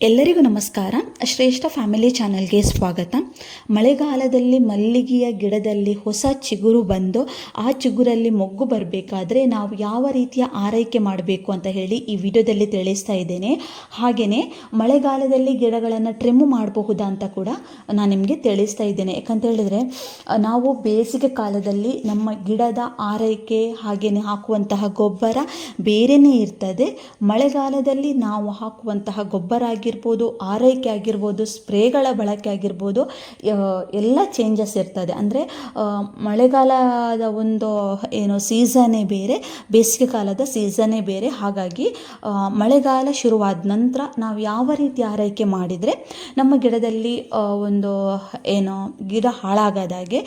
ಎಲ್ಲರಿಗೂ ನಮಸ್ಕಾರ. ಶ್ರೇಷ್ಠ ಫ್ಯಾಮಿಲಿ ಚಾನಲ್ಗೆ ಸ್ವಾಗತ. ಮಳೆಗಾಲದಲ್ಲಿ ಮಲ್ಲಿಗೆಯ ಗಿಡದಲ್ಲಿ ಹೊಸ ಚಿಗುರು ಬಂದು ಆ ಚಿಗುರಲ್ಲಿ ಮೊಗ್ಗು ಬರಬೇಕಾದ್ರೆ ನಾವು ಯಾವ ರೀತಿಯ ಆರೈಕೆ ಮಾಡಬೇಕು ಅಂತ ಹೇಳಿ ಈ ವಿಡಿಯೋದಲ್ಲಿ ತಿಳಿಸ್ತಾ ಇದ್ದೇನೆ. ಹಾಗೆಯೇ ಮಳೆಗಾಲದಲ್ಲಿ ಗಿಡಗಳನ್ನು ಟ್ರಿಮ್ ಮಾಡಬಹುದಾ ಅಂತ ಕೂಡ ನಾನು ನಿಮಗೆ ತಿಳಿಸ್ತಾ ಇದ್ದೇನೆ. ಯಾಕಂತ ಹೇಳಿದರೆ ನಾವು ಬೇಸಿಗೆ ಕಾಲದಲ್ಲಿ ನಮ್ಮ ಗಿಡದ ಆರೈಕೆ ಹಾಗೆಯೇ ಹಾಕುವಂತಹ ಗೊಬ್ಬರ ಬೇರೆಯೇ ಇರ್ತದೆ. ಮಳೆಗಾಲದಲ್ಲಿ ನಾವು ಹಾಕುವಂತಹ ಗೊಬ್ಬರ ಆಗಿರ್ಬೋದು, ಆರೈಕೆ ಆಗಿರ್ಬೋದು, ಸ್ಪ್ರೇಗಳ ಬಳಕೆ ಆಗಿರ್ಬೋದು, ಎಲ್ಲ ಚೇಂಜಸ್ ಇರ್ತದೆ. ಅಂದರೆ ಮಳೆಗಾಲದ ಒಂದು ಸೀಸನ್ನೇ ಬೇರೆ, ಬೇಸಿಗೆ ಕಾಲದ ಸೀಸನ್ನೇ ಬೇರೆ. ಹಾಗಾಗಿ ಮಳೆಗಾಲ ಶುರುವಾದ ನಂತರ ನಾವು ಯಾವ ರೀತಿ ಆರೈಕೆ ಮಾಡಿದರೆ ನಮ್ಮ ಗಿಡದಲ್ಲಿ ಗಿಡ ಹಾಳಾಗದಾಗೆ,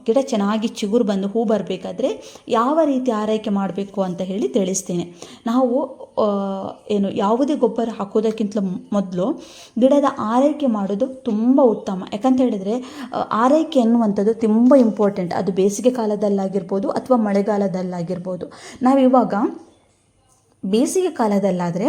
ಗಿಡ ಚೆನ್ನಾಗಿ ಚಿಗುರು ಬಂದು ಹೂ ಬರಬೇಕಾದ್ರೆ ಯಾವ ರೀತಿ ಆರೈಕೆ ಮಾಡಬೇಕು ಅಂತ ಹೇಳಿ ತಿಳಿಸ್ತೇನೆ. ನಾವು ಯಾವುದೇ ಗೊಬ್ಬರ ಹಾಕೋದಕ್ಕಿಂತ ಮೊದಲು ಗಿಡದ ಆರೈಕೆ ಮಾಡೋದು ತುಂಬ ಉತ್ತಮ. ಯಾಕಂತ ಹೇಳಿದರೆ ಆರೈಕೆ ಅನ್ನುವಂಥದ್ದು ತುಂಬ ಇಂಪಾರ್ಟೆಂಟ್. ಅದು ಬೇಸಿಗೆ ಕಾಲದಲ್ಲಾಗಿರ್ಬೋದು ಅಥವಾ ಮಳೆಗಾಲದಲ್ಲಾಗಿರ್ಬೋದು. ನಾವಿವಾಗ ಬೇಸಿಗೆ ಕಾಲದಲ್ಲಾದರೆ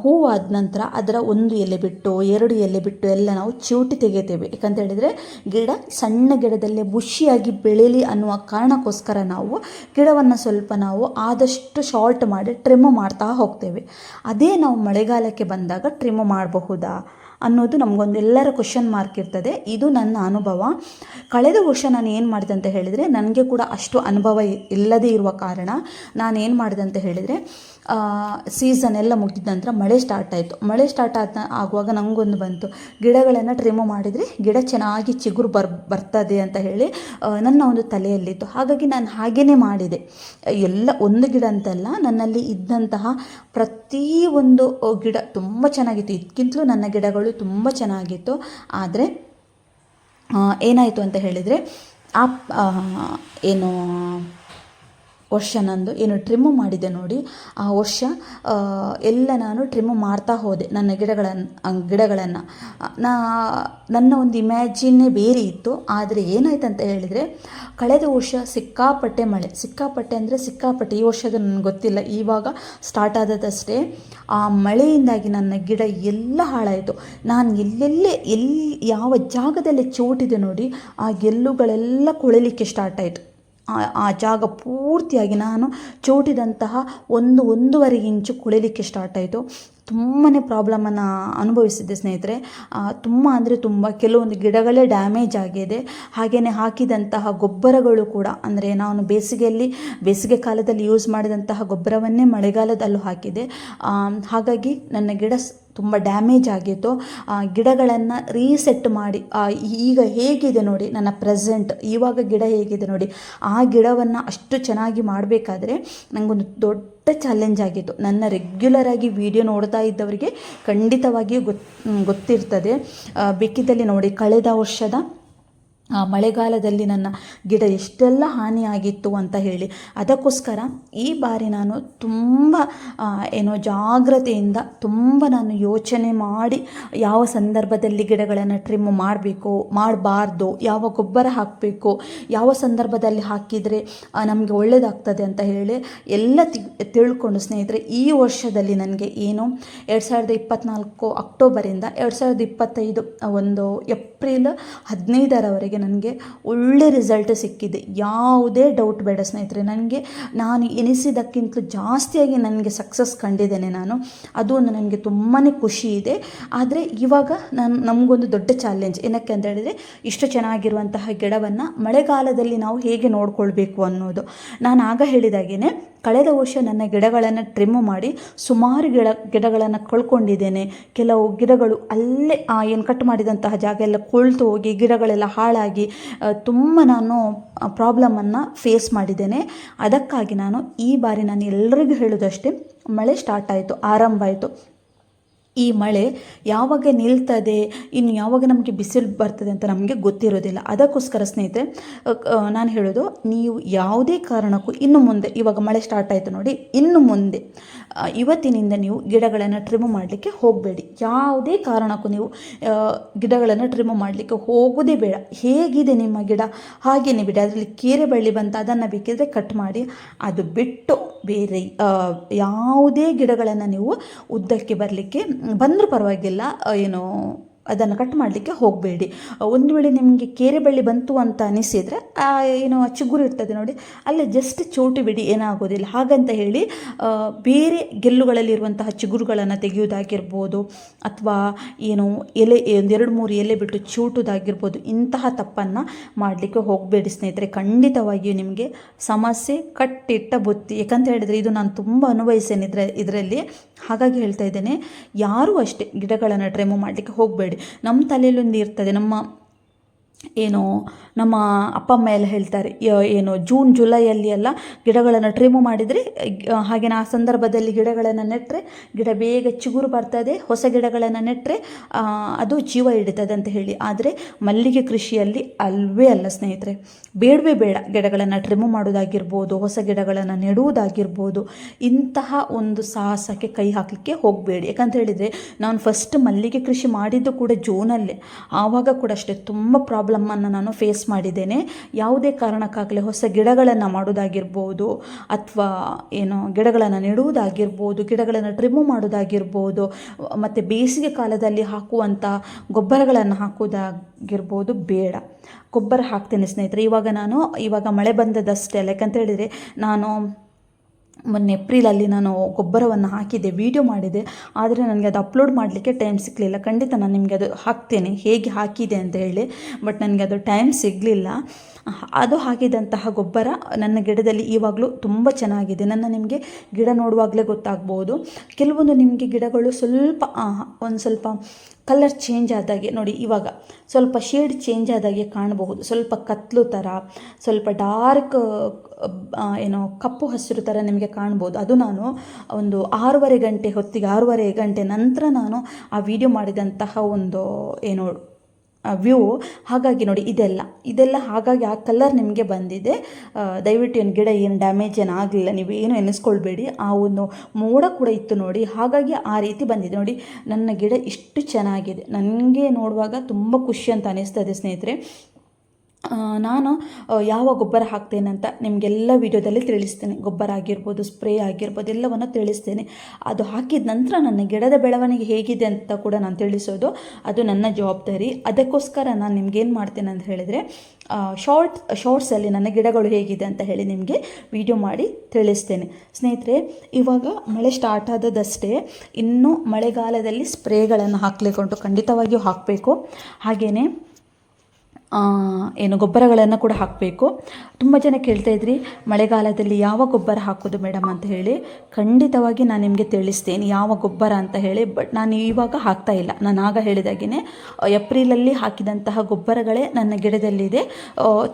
ಹೂವಾದ ನಂತರ ಅದರ ಒಂದು ಎಲೆ ಬಿಟ್ಟು 2 ಎಲೆ ಬಿಟ್ಟು ಎಲ್ಲ ನಾವು ಚಿವುಟಿ ತೆಗಿತೇವೆ. ಯಾಕಂತ ಹೇಳಿದರೆ ಗಿಡ ಸಣ್ಣ ಗಿಡದಲ್ಲೇ ಬುಷಿಯಾಗಿ ಬೆಳೀಲಿ ಅನ್ನುವ ಕಾರಣಕ್ಕೋಸ್ಕರ ನಾವು ಗಿಡವನ್ನು ಸ್ವಲ್ಪ ನಾವು ಆದಷ್ಟು ಶಾರ್ಟ್ ಮಾಡಿ ಟ್ರಿಮ್ ಮಾಡ್ತಾ ಹೋಗ್ತೇವೆ. ಅದೇ ನಾವು ಮಳೆಗಾಲಕ್ಕೆ ಬಂದಾಗ ಟ್ರಿಮ್ ಮಾಡಬಹುದಾ ಅನ್ನೋದು ನಮಗೊಂದು ಎಲ್ಲರ ಕ್ವಶನ್ ಮಾರ್ಕ್ ಇರ್ತದೆ. ಇದು ನನ್ನ ಅನುಭವ. ಕಳೆದ ವರ್ಷ ನಾನು ಏನು ಮಾಡಿದೆ ಅಂತ ಹೇಳಿದರೆ, ನನಗೆ ಕೂಡ ಅಷ್ಟು ಅನುಭವ ಇಲ್ಲದೇ ಇರುವ ಕಾರಣ ನಾನು ಏನು ಮಾಡಿದೆ ಅಂತ ಹೇಳಿದರೆ, ಸೀಸನ್ ಎಲ್ಲ ಮುಗಿದ ನಂತರ ಮಳೆ ಸ್ಟಾರ್ಟ್ ಆಯಿತು. ಮಳೆ ಸ್ಟಾರ್ಟ್ ಆಗುವಾಗ ನನಗೊಂದು ಬಂತು, ಗಿಡಗಳನ್ನು ಟ್ರಿಮ್ ಮಾಡಿದರೆ ಗಿಡ ಚೆನ್ನಾಗಿ ಚಿಗುರು ಬರ್ತದೆ ಅಂತ ಹೇಳಿ ನನ್ನ ಒಂದು ತಲೆಯಲ್ಲಿತ್ತು. ಹಾಗಾಗಿ ನಾನು ಹಾಗೇ ಮಾಡಿದೆ. ಎಲ್ಲ ಒಂದು ಗಿಡ ಅಂತಲ್ಲ, ನನ್ನಲ್ಲಿ ಇದ್ದಂತಹ ಪ್ರತಿಯೊಂದು ಗಿಡ ತುಂಬ ಚೆನ್ನಾಗಿತ್ತು. ಇದಕ್ಕಿಂತಲೂ ನನ್ನ ಗಿಡಗಳು ತುಂಬ ಚೆನ್ನಾಗಿತ್ತು. ಆದರೆ ಏನಾಯಿತು ಅಂತ ಹೇಳಿದರೆ, ವರ್ಷ ನಂದು ಟ್ರಿಮ್ ಮಾಡಿದೆ ನೋಡಿ, ಆ ವರ್ಷ ಎಲ್ಲ ನಾನು ಟ್ರಿಮ್ ಮಾಡ್ತಾ ಹೋದೆ ನನ್ನ ಗಿಡಗಳನ್ನು. ನನ್ನ ಒಂದು ಇಮ್ಯಾಜಿನ್ನೇ ಬೇರೆ ಇತ್ತು. ಆದರೆ ಏನಾಯ್ತು ಅಂತ ಹೇಳಿದರೆ, ಕಳೆದ ವರ್ಷ ಸಿಕ್ಕಾಪಟ್ಟೆ ಮಳೆ, ಸಿಕ್ಕಾಪಟ್ಟೆ ಅಂದರೆ ಸಿಕ್ಕಾಪಟ್ಟೆ. ಈ ವರ್ಷದ ನನಗೆ ಗೊತ್ತಿಲ್ಲ, ಇವಾಗ ಸ್ಟಾರ್ಟ್ ಆದದಷ್ಟೇ. ಆ ಮಳೆಯಿಂದಾಗಿ ನನ್ನ ಗಿಡ ಎಲ್ಲ ಹಾಳಾಯಿತು. ನಾನು ಎಲ್ಲಿ ಯಾವ ಜಾಗದಲ್ಲಿ ಚೋಟಿದೆ ನೋಡಿ, ಆ ಗೆಲ್ಲುಗಳೆಲ್ಲ ಕೊಳಿಲಿಕ್ಕೆ ಸ್ಟಾರ್ಟ್ ಆಯಿತು. ಆ ಜಾಗ ಪೂರ್ತಿಯಾಗಿ ನಾನು ಚೋಟಿದಂತಹ 1-1.5 ಇಂಚು ಕೊಳಿಲಿಕ್ಕೆ ಸ್ಟಾರ್ಟ್ ಆಯಿತು. ತುಂಬಾ ಪ್ರಾಬ್ಲಮನ್ನು ಅನುಭವಿಸಿದ್ದೆ ಸ್ನೇಹಿತರೆ. ತುಂಬ ಅಂದರೆ ತುಂಬ. ಕೆಲವೊಂದು ಗಿಡಗಳೇ ಡ್ಯಾಮೇಜ್ ಆಗಿದೆ. ಹಾಗೆಯೇ ಹಾಕಿದಂತಹ ಗೊಬ್ಬರಗಳು ಕೂಡ, ಅಂದರೆ ನಾನು ಬೇಸಿಗೆ ಕಾಲದಲ್ಲಿ ಯೂಸ್ ಮಾಡಿದಂತಹ ಗೊಬ್ಬರವನ್ನೇ ಮಳೆಗಾಲದಲ್ಲೂ ಹಾಕಿದೆ. ಹಾಗಾಗಿ ನನ್ನ ಗಿಡ ತುಂಬ ಡ್ಯಾಮೇಜ್ ಆಗಿತ್ತು. ಗಿಡಗಳನ್ನು ರೀಸೆಟ್ ಮಾಡಿ ಈಗ ಹೇಗಿದೆ ನೋಡಿ ನನ್ನ ಪ್ರೆಸೆಂಟ್, ಇವಾಗ ಗಿಡ ಹೇಗಿದೆ ನೋಡಿ, ಆ ಗಿಡವನ್ನು ಅಷ್ಟು ಚೆನ್ನಾಗಿ ಮಾಡಬೇಕಾದ್ರೆ ನನಗೊಂದು ದೊಡ್ಡ ಚಾಲೆಂಜ್ ಆಗಿತ್ತು. ನನ್ನ ರೆಗ್ಯುಲರಾಗಿ ವಿಡಿಯೋ ನೋಡ್ತಾ ಇದ್ದವರಿಗೆ ಖಂಡಿತವಾಗಿಯೂ ಗೊತ್ತಿರ್ತದೆ. ಬೇಕಿದ್ದಲ್ಲಿ ನೋಡಿ, ಕಳೆದ ವರ್ಷದ ಮಳೆಗಾಲದಲ್ಲಿ ನನ್ನ ಗಿಡ ಎಷ್ಟೆಲ್ಲ ಹಾನಿಯಾಗಿತ್ತು ಅಂತ ಹೇಳಿ. ಅದಕ್ಕೋಸ್ಕರ ಈ ಬಾರಿ ನಾನು ತುಂಬ ಜಾಗ್ರತೆಯಿಂದ ನಾನು ಯೋಚನೆ ಮಾಡಿ ಯಾವ ಸಂದರ್ಭದಲ್ಲಿ ಗಿಡಗಳನ್ನು ಟ್ರಿಮ್ ಮಾಡಬೇಕು, ಮಾಡಬಾರ್ದು, ಯಾವ ಗೊಬ್ಬರ ಹಾಕಬೇಕು, ಯಾವ ಸಂದರ್ಭದಲ್ಲಿ ಹಾಕಿದರೆ ನಮಗೆ ಒಳ್ಳೆಯದಾಗ್ತದೆ ಅಂತ ಹೇಳಿ ಎಲ್ಲ ತಿಳ್ಕೊಂಡು ಸ್ನೇಹಿತರೆ, ಈ ವರ್ಷದಲ್ಲಿ ನನಗೆ 2024 ಅಕ್ಟೋಬರಿಂದ 2025 ಏಪ್ರಿಲ್ 15ರವರೆಗೆ ನನಗೆ ಒಳ್ಳೆ ರಿಸಲ್ಟ್ ಸಿಕ್ಕಿದೆ. ಯಾವುದೇ ಡೌಟ್ ಬೇಡ ಸ್ನೇಹಿತರೆ. ನಾನು ಎನಿಸಿದ್ದಕ್ಕಿಂತಲೂ ಜಾಸ್ತಿಯಾಗಿ ನನಗೆ ಸಕ್ಸಸ್ ಕಂಡಿದ್ದೇನೆ ನಾನು. ಅದು ಒಂದು ನನಗೆ ತುಂಬಾ ಖುಷಿ ಇದೆ. ಆದರೆ ಇವಾಗ ನಮಗೊಂದು ದೊಡ್ಡ ಚಾಲೆಂಜ್ ಏನಕ್ಕೆ ಅಂತ ಹೇಳಿದರೆ, ಇಷ್ಟು ಚೆನ್ನಾಗಿರುವಂತಹ ಗಿಡವನ್ನು ಮಳೆಗಾಲದಲ್ಲಿ ನಾವು ಹೇಗೆ ನೋಡ್ಕೊಳ್ಬೇಕು ಅನ್ನೋದು. ನಾನು ಆಗ ಹೇಳಿದಾಗೇ ಕಳೆದ ವರ್ಷ ನನ್ನ ಗಿಡಗಳನ್ನು ಟ್ರಿಮ್ ಮಾಡಿ ಸುಮಾರು ಗಿಡಗಳನ್ನು ಕಳ್ಕೊಂಡಿದ್ದೇನೆ. ಕೆಲವು ಗಿಡಗಳು ಅಲ್ಲೇ ಕಟ್ ಮಾಡಿದಂತಹ ಜಾಗ ಎಲ್ಲ ಕೊಳ್ತು ಹೋಗಿ ಗಿಡಗಳೆಲ್ಲ ಹಾಳಾಗಿ ತುಂಬ ನಾನು ಪ್ರಾಬ್ಲಮನ್ನು ಫೇಸ್ ಮಾಡಿದ್ದೇನೆ. ಅದಕ್ಕಾಗಿ ನಾನು ಈ ಬಾರಿ ನಾನು ಎಲ್ಲರಿಗೂ ಹೇಳೋದಷ್ಟೇ, ಮಳೆ ಸ್ಟಾರ್ಟ್ ಆಯಿತು, ಆರಂಭ ಆಯಿತು. ಈ ಮಳೆ ಯಾವಾಗ ನಿಲ್ತದೆ, ಇನ್ನು ಯಾವಾಗ ನಮಗೆ ಬಿಸಿಲು ಬರ್ತದೆ ಅಂತ ನಮಗೆ ಗೊತ್ತಿರೋದಿಲ್ಲ. ಅದಕ್ಕೋಸ್ಕರ ಸ್ನೇಹಿತರೆ, ನಾನು ಹೇಳೋದು, ನೀವು ಯಾವುದೇ ಕಾರಣಕ್ಕೂ ಇನ್ನು ಮುಂದೆ, ಇವಾಗ ಮಳೆ ಸ್ಟಾರ್ಟ್ ಆಯಿತು ನೋಡಿ, ಇನ್ನು ಮುಂದೆ ಇವತ್ತಿನಿಂದ ನೀವು ಗಿಡಗಳನ್ನು ಟ್ರಿಮ್ ಮಾಡಲಿಕ್ಕೆ ಹೋಗಬೇಡಿ. ಯಾವುದೇ ಕಾರಣಕ್ಕೂ ನೀವು ಗಿಡಗಳನ್ನು ಟ್ರಿಮ್ ಮಾಡಲಿಕ್ಕೆ ಹೋಗೋದೇ ಬೇಡ. ಹೇಗಿದೆ ನಿಮ್ಮ ಗಿಡ ಹಾಗೇನೆ ಬಿಡಿ. ಅದರಲ್ಲಿ ಕೀರೆ ಬಳ್ಳಿ ಬಂತು, ಅದನ್ನು ಬೇಕಿದ್ರೆ ಕಟ್ ಮಾಡಿ. ಅದು ಬಿಟ್ಟು ಬೇರೆ ಯಾವುದೇ ಗಿಡಗಳನ್ನು ನೀವು ಉದ್ದಕ್ಕೆ ಬರಲಿಕ್ಕೆ ಬಂದರೂ ಪರವಾಗಿಲ್ಲ, ಏನು ಅದನ್ನು ಕಟ್ ಮಾಡಲಿಕ್ಕೆ ಹೋಗಬೇಡಿ. ಒಂದು ವೇಳೆ ನಿಮಗೆ ಕೇರೆ ಬಳ್ಳಿ ಬಂತು ಅಂತ ಅನಿಸಿದರೆ ಏನು ಚಿಗುರು ಇರ್ತದೆ ನೋಡಿ, ಅಲ್ಲೇ ಜಸ್ಟ್ ಚೋಟು ಬಿಡಿ, ಏನಾಗೋದಿಲ್ಲ. ಹಾಗಂತ ಹೇಳಿ ಬೇರೆ ಗೆಲ್ಲುಗಳಲ್ಲಿರುವಂತಹ ಚಿಗುರುಗಳನ್ನು ತೆಗೆಯುವುದಾಗಿರ್ಬೋದು, ಅಥವಾ ಏನು ಎಲೆ 2-3 ಎಲೆ ಬಿಟ್ಟು ಚೂಟುದಾಗಿರ್ಬೋದು, ಇಂತಹ ತಪ್ಪನ್ನು ಮಾಡಲಿಕ್ಕೆ ಹೋಗಬೇಡಿ ಸ್ನೇಹಿತರೆ. ಖಂಡಿತವಾಗಿಯೂ ನಿಮಗೆ ಸಮಸ್ಯೆ ಕಟ್ಟಿಟ್ಟ ಬುತ್ತಿ. ಯಾಕಂತ ಹೇಳಿದರೆ ಇದು ನಾನು ತುಂಬ ಅನುಭವಿಸ್ತೇನೆ ಇದರಲ್ಲಿ. ಹಾಗಾಗಿ ಹೇಳ್ತಾ ಇದ್ದೇನೆ, ಯಾರೂ ಅಷ್ಟೇ ಗಿಡಗಳನ್ನು ರಿಮೂವ್ ಮಾಡಲಿಕ್ಕೆ ಹೋಗಬೇಡಿ. ನಮ್ಮ ತಲೆಯಲ್ಲೊಂದು ಇರ್ತದೆ, ನಮ್ಮ ಅಪ್ಪ ಅಮ್ಮ ಎಲ್ಲ ಹೇಳ್ತಾರೆ, ಜೂನ್ ಜುಲೈಯಲ್ಲಿ ಎಲ್ಲ ಗಿಡಗಳನ್ನು ರಿಮೂವ್ ಮಾಡಿದರೆ, ಹಾಗೆಯೇ ಆ ಸಂದರ್ಭದಲ್ಲಿ ಗಿಡಗಳನ್ನು ನೆಟ್ಟರೆ ಗಿಡ ಬೇಗ ಚಿಗುರು ಬರ್ತದೆ, ಹೊಸ ಗಿಡಗಳನ್ನು ನೆಟ್ಟರೆ ಅದು ಜೀವ ಹಿಡಿತದೆ ಅಂತ ಹೇಳಿ. ಆದರೆ ಮಲ್ಲಿಗೆ ಕೃಷಿಯಲ್ಲಿ ಅಲ್ವೇ ಅಲ್ಲ ಸ್ನೇಹಿತರೆ. ಬೇಡವೇ ಬೇಡ ಗಿಡಗಳನ್ನು ರಿಮೂವ್ ಮಾಡೋದಾಗಿರ್ಬೋದು, ಹೊಸ ಗಿಡಗಳನ್ನು ನೆಡುವುದಾಗಿರ್ಬೋದು, ಇಂತಹ ಒಂದು ಸಾಹಸಕ್ಕೆ ಕೈ ಹಾಕಲಿಕ್ಕೆ ಹೋಗಬೇಡಿ. ಯಾಕಂತ ಹೇಳಿದರೆ ನಾನು ಫಸ್ಟ್ ಮಲ್ಲಿಗೆ ಕೃಷಿ ಮಾಡಿದ್ದು ಕೂಡ ಜೂನಲ್ಲೇ. ಆವಾಗ ಕೂಡ ಅಷ್ಟೇ ತುಂಬ ಪ್ರಾಬ್ಲಮ್ಮನ್ನು ನಾನು ಫೇಸ್ ಮಾಡಿದ್ದೇನೆ. ಯಾವುದೇ ಕಾರಣಕ್ಕಾಗಲಿ ಹೊಸ ಗಿಡಗಳನ್ನು ಮಾಡೋದಾಗಿರ್ಬೋದು, ಅಥವಾ ಗಿಡಗಳನ್ನು ನೆಡುವುದಾಗಿರ್ಬೋದು, ಗಿಡಗಳನ್ನು ರಿಮೂವ್ ಮಾಡೋದಾಗಿರ್ಬೋದು, ಮತ್ತು ಬೇಸಿಗೆ ಕಾಲದಲ್ಲಿ ಹಾಕುವಂಥ ಗೊಬ್ಬರಗಳನ್ನು ಹಾಕುವುದಾಗಿರ್ಬೋದು, ಬೇಡ. ಗೊಬ್ಬರ ಹಾಕ್ತೇನೆ ಸ್ನೇಹಿತರೆ. ಇವಾಗ ಮಳೆ ಬಂದದಷ್ಟೇ ಅಲ್ಲ. ಯಾಕಂತ ಹೇಳಿದರೆ ನಾನು ಮೊನ್ನೆ ಏಪ್ರಿಲಲ್ಲಿ ನಾನು ಗೊಬ್ಬರವನ್ನು ಹಾಕಿದ್ದೆ, ವಿಡಿಯೋ ಮಾಡಿದೆ. ಆದರೆ ನನಗೆ ಅದು ಅಪ್ಲೋಡ್ ಮಾಡಲಿಕ್ಕೆ ಟೈಮ್ ಸಿಗಲಿಲ್ಲ. ಖಂಡಿತ ನಾನು ನಿಮಗೆ ಅದು ಹಾಕ್ತೇನೆ, ಹೇಗೆ ಹಾಕಿದೆ ಅಂತ ಹೇಳಿ. ಬಟ್ ನನಗೆ ಅದು ಟೈಮ್ ಸಿಗಲಿಲ್ಲ. ಅದು ಹಾಕಿದಂತಹ ಗೊಬ್ಬರ ನನ್ನ ಗಿಡದಲ್ಲಿ ಇವಾಗಲೂ ತುಂಬ ಚೆನ್ನಾಗಿದೆ. ನಿಮಗೆ ಗಿಡ ನೋಡುವಾಗಲೇ ಗೊತ್ತಾಗ್ಬೋದು. ಕೆಲವೊಂದು ನಿಮಗೆ ಗಿಡಗಳು ಒಂದು ಸ್ವಲ್ಪ ಕಲರ್ ಚೇಂಜ್ ಆದಾಗೆ ನೋಡಿ, ಇವಾಗ ಸ್ವಲ್ಪ ಶೇಡ್ ಚೇಂಜ್ ಆದಾಗೆ ಕಾಣಬಹುದು. ಸ್ವಲ್ಪ ಕತ್ಲು ಥರ, ಸ್ವಲ್ಪ ಡಾರ್ಕ್ ಕಪ್ಪು ಹಸಿರು ಥರ ನಿಮಗೆ ಕಾಣ್ಬೋದು. ಅದು ನಾನು ಒಂದು 6:30 ಗಂಟೆ ಹೊತ್ತಿಗೆ, 6:30 ಗಂಟೆ ನಂತರ ನಾನು ಆ ವಿಡಿಯೋ ಮಾಡಿದಂತಹ ಒಂದು ವ್ಯೂ. ಹಾಗಾಗಿ ನೋಡಿ, ಇದೆಲ್ಲ ಹಾಗಾಗಿ ಆ ಕಲರ್ ನಿಮಗೆ ಬಂದಿದೆ. ದಯವಿಟ್ಟು ಗಿಡ ಏನು ಡ್ಯಾಮೇಜ್ ಆಗಲಿಲ್ಲ, ನೀವೇನು ಎನಿಸ್ಕೊಳ್ಬೇಡಿ. ಆ ಒಂದು ಮೋಡ ಕೂಡ ಇತ್ತು ನೋಡಿ, ಹಾಗಾಗಿ ಆ ರೀತಿ ಬಂದಿದೆ ನೋಡಿ. ನನ್ನ ಗಿಡ ಇಷ್ಟು ಚೆನ್ನಾಗಿದೆ, ನನಗೆ ನೋಡುವಾಗ ತುಂಬ ಖುಷಿ ಅಂತ ಅನಿಸ್ತದೆ ಸ್ನೇಹಿತರೆ. ನಾನು ಯಾವ ಗೊಬ್ಬರ ಹಾಕ್ತೇನೆ ಅಂತ ನಿಮಗೆಲ್ಲ ವಿಡಿಯೋದಲ್ಲಿ ತಿಳಿಸ್ತೇನೆ. ಗೊಬ್ಬರ ಆಗಿರ್ಬೋದು, ಸ್ಪ್ರೇ ಆಗಿರ್ಬೋದು, ಎಲ್ಲವನ್ನು ತಿಳಿಸ್ತೇನೆ. ಅದು ಹಾಕಿದ ನಂತರ ನನ್ನ ಗಿಡದ ಬೆಳವಣಿಗೆ ಹೇಗಿದೆ ಅಂತ ಕೂಡ ನಾನು ತಿಳಿಸೋದು ಅದು ನನ್ನ ಜವಾಬ್ದಾರಿ. ಅದಕ್ಕೋಸ್ಕರ ನಾನು ನಿಮ್ಗೇನು ಮಾಡ್ತೇನೆ ಅಂತ ಹೇಳಿದರೆ, ಶಾರ್ಟ್ಸಲ್ಲಿ ನನ್ನ ಗಿಡಗಳು ಹೇಗಿದೆ ಅಂತ ಹೇಳಿ ನಿಮಗೆ ವಿಡಿಯೋ ಮಾಡಿ ತಿಳಿಸ್ತೇನೆ ಸ್ನೇಹಿತರೆ. ಇವಾಗ ಮಳೆ ಸ್ಟಾರ್ಟ್ ಆದದಷ್ಟೇ, ಇನ್ನು ಮಳೆಗಾಲದಲ್ಲಿ ಸ್ಪ್ರೇಗಳನ್ನು ಹಾಕಲಿಕ್ಕೆ ಖಂಡಿತವಾಗಿಯೂ ಹಾಕಬೇಕು. ಹಾಗೆಯೇ ಗೊಬ್ಬರಗಳನ್ನು ಕೂಡ ಹಾಕಬೇಕು. ತುಂಬ ಜನ ಕೇಳ್ತಾ ಇದ್ರಿ, ಮಳೆಗಾಲದಲ್ಲಿ ಯಾವ ಗೊಬ್ಬರ ಹಾಕೋದು ಮೇಡಮ್ ಅಂತ ಹೇಳಿ. ಖಂಡಿತವಾಗಿ ನಾನು ನಿಮಗೆ ತಿಳಿಸ್ತೇನೆ ಯಾವ ಗೊಬ್ಬರ ಅಂತ ಹೇಳಿ. ಬಟ್ ನಾನು ಇವಾಗ ಹಾಕ್ತಾ ಇಲ್ಲ. ನಾನು ಆಗ ಹೇಳಿದಾಗೇ ಏಪ್ರಿಲಲ್ಲಿ ಹಾಕಿದಂತಹ ಗೊಬ್ಬರಗಳೇ ನನ್ನ ಗಿಡದಲ್ಲಿದೆ.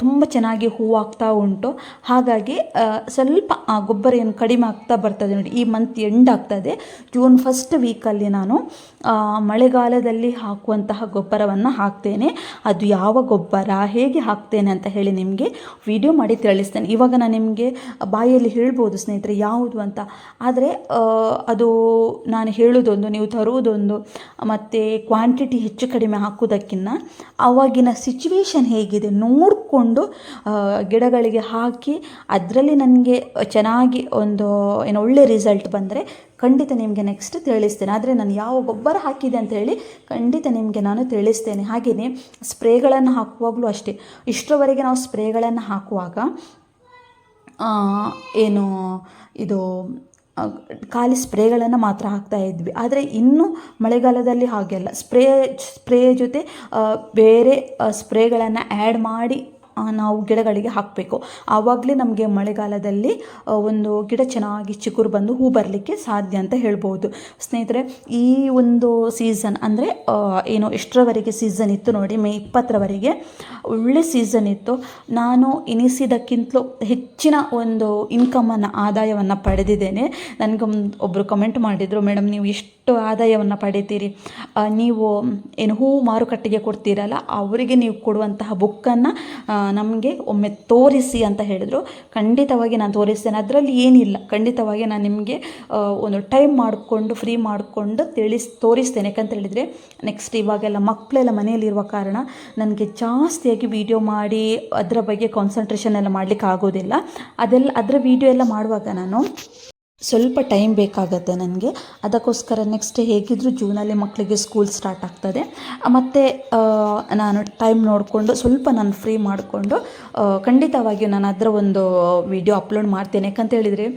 ತುಂಬ ಚೆನ್ನಾಗಿ ಹೂವಾಗ್ತಾ ಉಂಟು. ಹಾಗಾಗಿ ಸ್ವಲ್ಪ ಆ ಗೊಬ್ಬರ ಏನು ಕಡಿಮೆ ಆಗ್ತಾ ಬರ್ತದೆ ನೋಡಿ. ಈ ಮಂತ್ ಎಂಡ್ ಆಗ್ತದೆ, ಜೂನ್ ಫಸ್ಟ್ ವೀಕಲ್ಲಿ ನಾನು ಮಳೆಗಾಲದಲ್ಲಿ ಹಾಕುವಂತಹ ಗೊಬ್ಬರವನ್ನು ಹಾಕ್ತೇನೆ. ಅದು ಯಾವ ಗೊಬ್ಬರ, ಹೇಗೆ ಹಾಕ್ತೇನೆ ಅಂತ ಹೇಳಿ ನಿಮಗೆ ವಿಡಿಯೋ ಮಾಡಿ ತಿಳಿಸ್ತೇನೆ. ಇವಾಗ ನಾನು ನಿಮಗೆ ಬಾಯಲ್ಲಿ ಹೇಳ್ಬೋದು ಸ್ನೇಹಿತರೆ ಯಾವುದು ಅಂತ. ಆದರೆ ಅದು ನಾನು ಹೇಳೋದೊಂದು, ನೀವು ತರುವುದೊಂದು, ಮತ್ತು ಕ್ವಾಂಟಿಟಿ ಹೆಚ್ಚು ಕಡಿಮೆ ಹಾಕೋದಕ್ಕಿಂತ ಆವಾಗಿನ ಸಿಚುವೇಶನ್ ಹೇಗಿದೆ ನೋಡಿಕೊಂಡು ಗಿಡಗಳಿಗೆ ಹಾಕಿ ಅದರಲ್ಲಿ ನನಗೆ ಚೆನ್ನಾಗಿ ಒಳ್ಳೆ ರಿಸಲ್ಟ್ ಬಂದರೆ ಖಂಡಿತ ನಿಮಗೆ ನೆಕ್ಸ್ಟ್ ತಿಳಿಸ್ತೇನೆ. ಆದರೆ ನಾನು ಯಾವ ಗೊಬ್ಬರ ಹಾಕಿದೆ ಅಂತ ಹೇಳಿ ಖಂಡಿತ ನಿಮಗೆ ನಾನು ತಿಳಿಸ್ತೇನೆ. ಹಾಗೆಯೇ ಸ್ಪ್ರೇಗಳನ್ನು ಹಾಕುವಾಗಲೂ ಅಷ್ಟೇ. ಇಷ್ಟರವರೆಗೆ ನಾವು ಸ್ಪ್ರೇಗಳನ್ನು ಹಾಕುವಾಗ ಖಾಲಿ ಸ್ಪ್ರೇಗಳನ್ನು ಮಾತ್ರ ಹಾಕ್ತಾ ಇದ್ವಿ. ಆದರೆ ಇನ್ನು ಮಳೆಗಾಲದಲ್ಲಿ ಹಾಗೆಲ್ಲ ಸ್ಪ್ರೇ ಜೊತೆ ಬೇರೆ ಸ್ಪ್ರೇಗಳನ್ನು ಆ್ಯಡ್ ಮಾಡಿ ನಾವು ಗಿಡಗಳಿಗೆ ಹಾಕಬೇಕು. ಆವಾಗಲೇ ನಮಗೆ ಮಳೆಗಾಲದಲ್ಲಿ ಒಂದು ಗಿಡ ಚೆನ್ನಾಗಿ ಚಿಗುರು ಬಂದು ಹೂ ಬರಲಿಕ್ಕೆ ಸಾಧ್ಯ ಅಂತ ಹೇಳ್ಬೋದು ಸ್ನೇಹಿತರೆ. ಈ ಒಂದು ಸೀಸನ್ ಅಂದರೆ ಎಷ್ಟರವರೆಗೆ ಸೀಸನ್ ಇತ್ತು ನೋಡಿ, ಮೇ 20ರವರೆಗೆ ಒಳ್ಳೆ ಸೀಸನ್ ಇತ್ತು. ನಾನು ಎನಿಸಿದ್ದಕ್ಕಿಂತಲೂ ಹೆಚ್ಚಿನ ಒಂದು ಆದಾಯವನ್ನು ಪಡೆದಿದ್ದೇನೆ. ಒಬ್ಬರು ಕಮೆಂಟ್ ಮಾಡಿದರು, ಮೇಡಮ್ ನೀವು ಎಷ್ಟು ಆದಾಯವನ್ನು ಪಡಿತೀರಿ, ನೀವು ಹೂ ಮಾರುಕಟ್ಟೆಗೆ ಕೊಡ್ತೀರಲ್ಲ, ಅವರಿಗೆ ನೀವು ಕೊಡುವಂತಹ ಬುಕ್ಕನ್ನು ನಮಗೆ ಒಮ್ಮೆ ತೋರಿಸಿ ಅಂತ ಹೇಳಿದರು. ಖಂಡಿತವಾಗಿ ನಾನು ತೋರಿಸ್ತೇನೆ, ಅದರಲ್ಲಿ ಏನಿಲ್ಲ. ಖಂಡಿತವಾಗಿ ನಾನು ನಿಮಗೆ ಒಂದು ಟೈಮ್ ಮಾಡಿಕೊಂಡು ಫ್ರೀ ಮಾಡಿಕೊಂಡು ತೋರಿಸ್ತೇನೆ. ಯಾಕಂತ ಹೇಳಿದರೆ ನೆಕ್ಸ್ಟ್ ಇವಾಗೆಲ್ಲ ಮಕ್ಕಳೆಲ್ಲ ಮನೆಯಲ್ಲಿರುವ ಕಾರಣ ನನಗೆ ಜಾಸ್ತಿಯಾಗಿ ವಿಡಿಯೋ ಮಾಡಿ ಅದರ ಬಗ್ಗೆ ಕಾನ್ಸಂಟ್ರೇಷನ್ ಎಲ್ಲ ಮಾಡಲಿಕ್ಕೆ ಆಗೋದಿಲ್ಲ. ಅದರ ವಿಡಿಯೋ ಎಲ್ಲ ಮಾಡುವಾಗ ನಾನು ಸ್ವಲ್ಪ ಟೈಮ್ ಬೇಕಾಗತ್ತೆ ನನಗೆ. ಅದಕ್ಕೋಸ್ಕರ ನೆಕ್ಸ್ಟ್ ಹೇಗಿದ್ದರೂ ಜೂನಲ್ಲಿ ಮಕ್ಕಳಿಗೆ ಸ್ಕೂಲ್ ಸ್ಟಾರ್ಟ್ ಆಗ್ತದೆ. ಮತ್ತು ನಾನು ಟೈಮ್ ನೋಡಿಕೊಂಡು ಸ್ವಲ್ಪ ನಾನು ಫ್ರೀ ಮಾಡಿಕೊಂಡು ಖಂಡಿತವಾಗಿಯೂ ನಾನು ಅದರ ಒಂದು ವಿಡಿಯೋ ಅಪ್ಲೋಡ್ ಮಾಡ್ತೇನೆ. ಯಾಕಂತ ಹೇಳಿದರೆ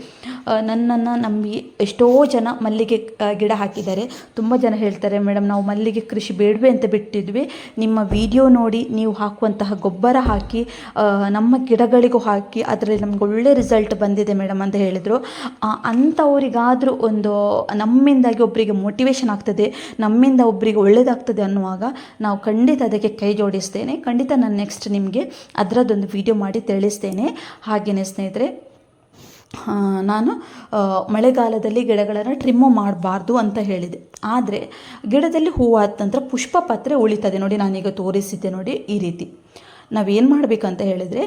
ನನ್ನನ್ನು ನಂಬಿ ಎಷ್ಟೋ ಜನ ಮಲ್ಲಿಗೆ ಗಿಡ ಹಾಕಿದ್ದಾರೆ. ತುಂಬ ಜನ ಹೇಳ್ತಾರೆ, ಮೇಡಮ್ ನಾವು ಮಲ್ಲಿಗೆ ಕೃಷಿ ಬೇಡವೇ ಅಂತ ಬಿಟ್ಟಿದ್ವಿ, ನಿಮ್ಮ ವಿಡಿಯೋ ನೋಡಿ ನೀವು ಹಾಕುವಂತಹ ಗೊಬ್ಬರ ಹಾಕಿ ನಮ್ಮ ಗಿಡಗಳಿಗೂ ಹಾಕಿ ಅದರಲ್ಲಿ ನಮ್ಗೆ ಒಳ್ಳೆ ರಿಸಲ್ಟ್ ಬಂದಿದೆ ಮೇಡಮ್ ಅಂತ ಹೇಳಿದರು. ಅಂಥವರಿಗಾದರೂ ಒಂದು ನಮ್ಮಿಂದಾಗಿ ಒಬ್ಬರಿಗೆ ಮೋಟಿವೇಶನ್ ಆಗ್ತದೆ, ನಮ್ಮಿಂದ ಒಬ್ಬರಿಗೆ ಒಳ್ಳೆಯದಾಗ್ತದೆ ಅನ್ನುವಾಗ ನಾವು ಖಂಡಿತ ಅದಕ್ಕೆ ಕೈ ಜೋಡಿಸ್ತೇನೆ. ಖಂಡಿತ ನಾನು ನೆಕ್ಸ್ಟ್ ನಿಮಗೆ ಅದರದ್ದೊಂದು ವಿಡಿಯೋ ಮಾಡಿ ತಿಳಿಸ್ತೇನೆ. ಹಾಗೆಯೇ ಸ್ನೇಹಿತರೆ, ನಾನು ಮಳೆಗಾಲದಲ್ಲಿ ಗಿಡಗಳನ್ನು ಟ್ರಿಮ್ಮು ಮಾಡಬಾರ್ದು ಅಂತ ಹೇಳಿದೆ. ಆದರೆ ಗಿಡದಲ್ಲಿ ಹೂವು ಆದ ನಂತರ ಪುಷ್ಪ ಪತ್ರೆ ಉಳಿತದೆ ನೋಡಿ. ನಾನೀಗ ತೋರಿಸಿದ್ದೆ ನೋಡಿ, ಈ ರೀತಿ ನಾವೇನು ಮಾಡಬೇಕಂತ ಹೇಳಿದರೆ